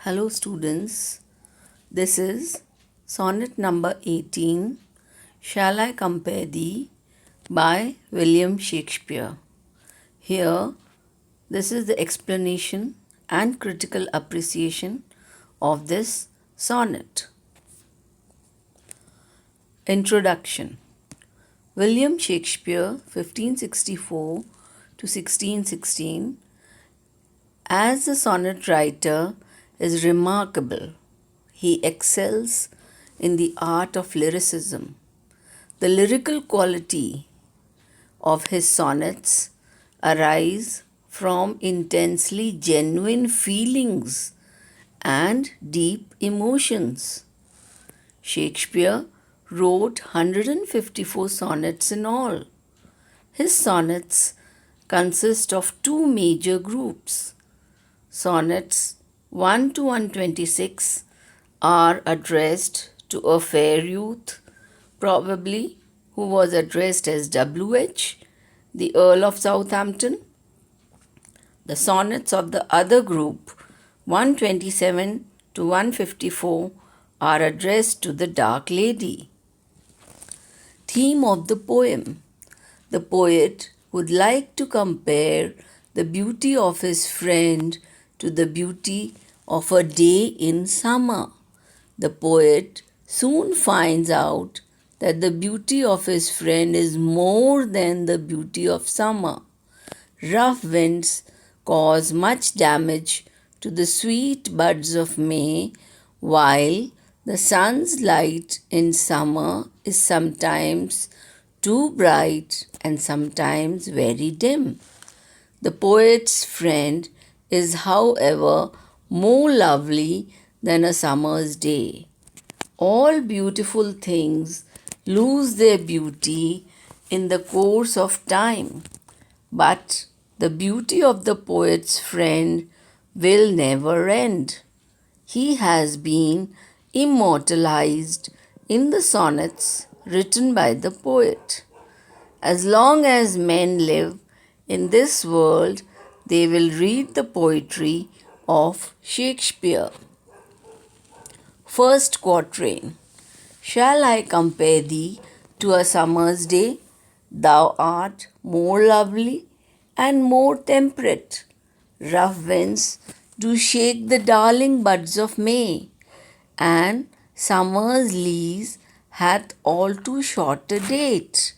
Hello students, this is sonnet number 18, Shall I Compare Thee by William Shakespeare. Here, this is the explanation and critical appreciation of this sonnet. Introduction. William Shakespeare, 1564 to 1616, as a sonnet writer, is remarkable. He excels in the art of lyricism. The lyrical quality of his sonnets arise from intensely genuine feelings and deep emotions. Shakespeare wrote 154 sonnets in all. His sonnets consist of two major groups. Sonnets 1 to 126 are addressed to a fair youth, probably who was addressed as W.H., the Earl of Southampton. The sonnets of the other group, 127 to 154, are addressed to the Dark Lady. Theme of the poem. The poet would like to compare the beauty of his friend to the beauty of a day in summer. The poet soon finds out that the beauty of his friend is more than the beauty of summer. Rough winds cause much damage to the sweet buds of May, while the sun's light in summer is sometimes too bright and sometimes very dim. The poet's friend is, however, more lovely than a summer's day. All beautiful things lose their beauty in the course of time, but the beauty of the poet's friend will never end. He has been immortalized in the sonnets written by the poet. As long as men live in this world, they will read the poetry of Shakespeare. First quatrain. Shall I compare thee to a summer's day? Thou art more lovely and more temperate. Rough winds do shake the darling buds of May, and summer's lease hath all too short a date.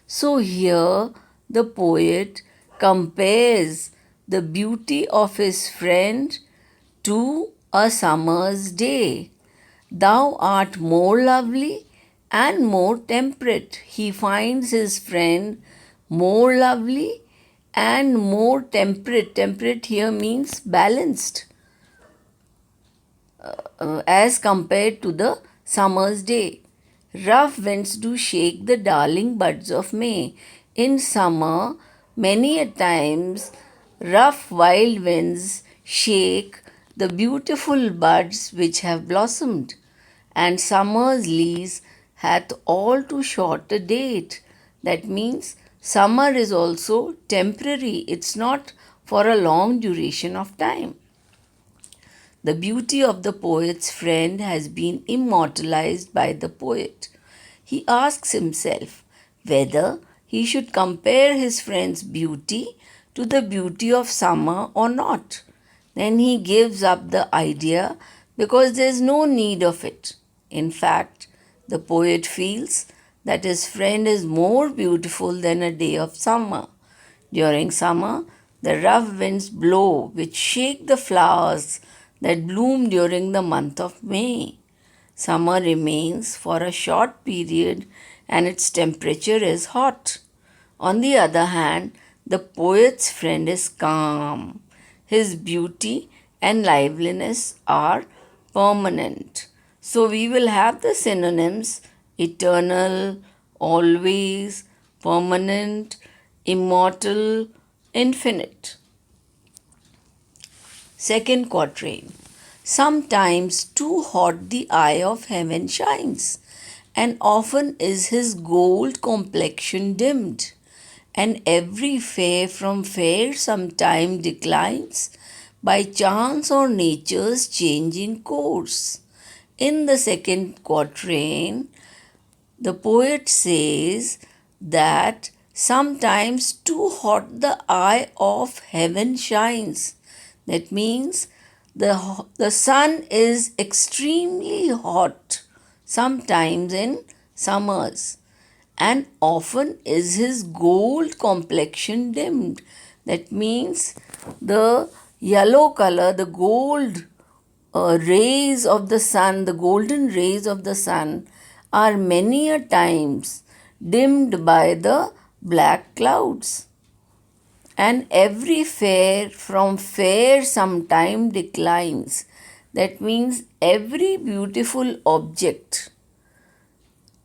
So here the poet compares the beauty of his friend to a summer's day. Thou art more lovely and more temperate. He finds his friend more lovely and more temperate. Temperate here means balanced as compared to the summer's day. Rough winds do shake the darling buds of May. In summer, many a times, rough wild winds shake the beautiful buds which have blossomed, and summer's lease hath all too short a date. That means summer is also temporary, it's not for a long duration of time. The beauty of the poet's friend has been immortalized by the poet. He asks himself whether he should compare his friend's beauty to the beauty of summer or not. Then he gives up the idea because there is no need of it. In fact, the poet feels that his friend is more beautiful than a day of summer. During summer, the rough winds blow which shake the flowers that bloom during the month of May. Summer remains for a short period and its temperature is hot. On the other hand, the poet's friend is calm. His beauty and liveliness are permanent. So we will have the synonyms eternal, always, permanent, immortal, infinite. Second quatrain. Sometimes too hot the eye of heaven shines, and often is his gold complexion dimmed, and every fair from fair sometime declines, by chance or nature's changing course. In the second quatrain, the poet says that sometimes too hot the eye of heaven shines. That means the sun is extremely hot sometimes in summers, and often is his gold complexion dimmed. That means the yellow color, the gold rays of the sun, the golden rays of the sun, are many a times dimmed by the black clouds. And every fair from fair sometime declines. That means every beautiful object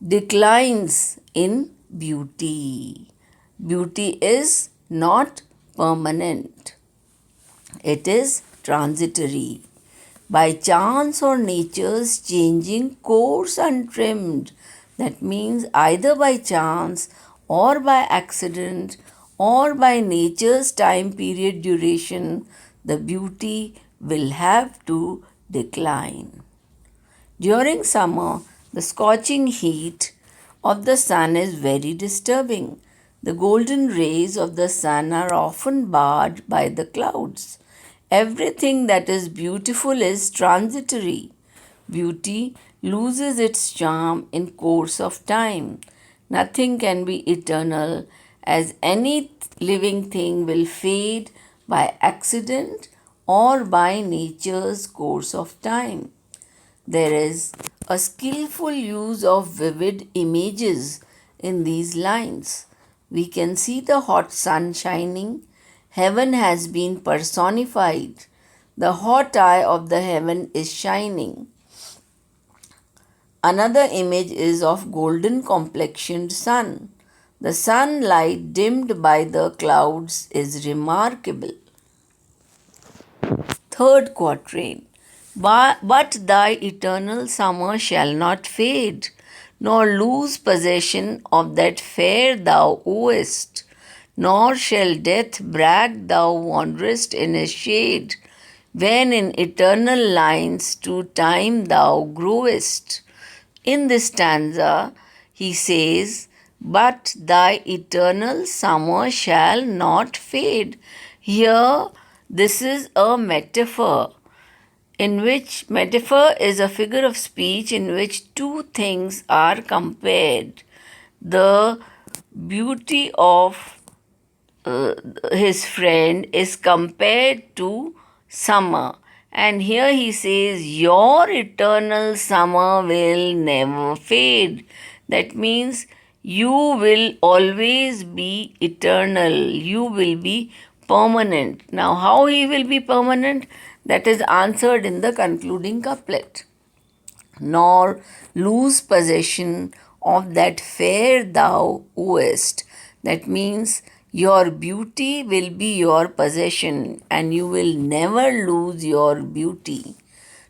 declines in beauty. Beauty is not permanent, it is transitory. By chance or nature's changing course untrimmed. That means either by chance or by accident or by nature's time period duration, the beauty will have to decline. During summer, the scorching heat of the sun is very disturbing. The golden rays of the sun are often barred by the clouds. Everything that is beautiful is transitory. Beauty loses its charm in course of time. Nothing can be eternal, as any living thing will fade by accident or by nature's course of time. There is a skillful use of vivid images in these lines. We can see the hot sun shining. Heaven has been personified. The hot eye of the heaven is shining. Another image is of golden complexioned sun. The sunlight dimmed by the clouds is remarkable. Third quatrain. But thy eternal summer shall not fade, nor lose possession of that fair thou owest, nor shall death brag thou wanderest in his shade, when in eternal lines to time thou growest. In this stanza, he says, but thy eternal summer shall not fade. Here, this is a metaphor, in which metaphor is a figure of speech in which two things are compared. The beauty of his friend is compared to summer. And here he says, your eternal summer will never fade. That means you will always be eternal. You will be permanent. Now, how he will be permanent? That is answered in the concluding couplet. Nor lose possession of that fair thou owest. That means your beauty will be your possession and you will never lose your beauty.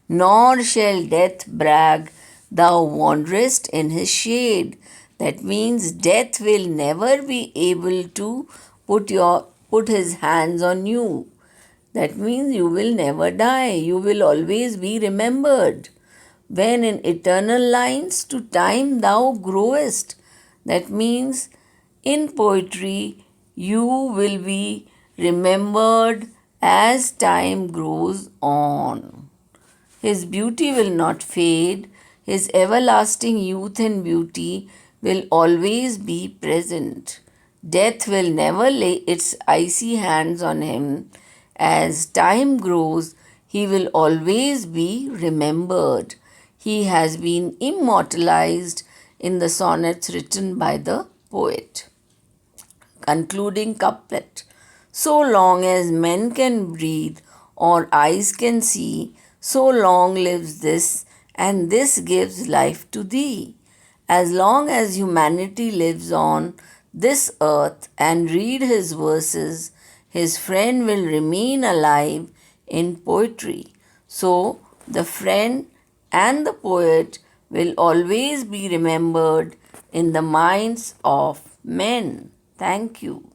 Nor shall death brag thou wanderest in his shade. That means death will never be able to put his hands on you. That means you will never die. You will always be remembered. When in eternal lines to time thou growest. That means in poetry you will be remembered as time grows on. His beauty will not fade. His everlasting youth and beauty will always be present. Death will never lay its icy hands on him. As time grows, he will always be remembered. He has been immortalized in the sonnets written by the poet. Concluding couplet. So long as men can breathe or eyes can see, so long lives this, and this gives life to thee. As long as humanity lives on this earth and read his verses, his friend will remain alive in poetry. So, the friend and the poet will always be remembered in the minds of men. Thank you.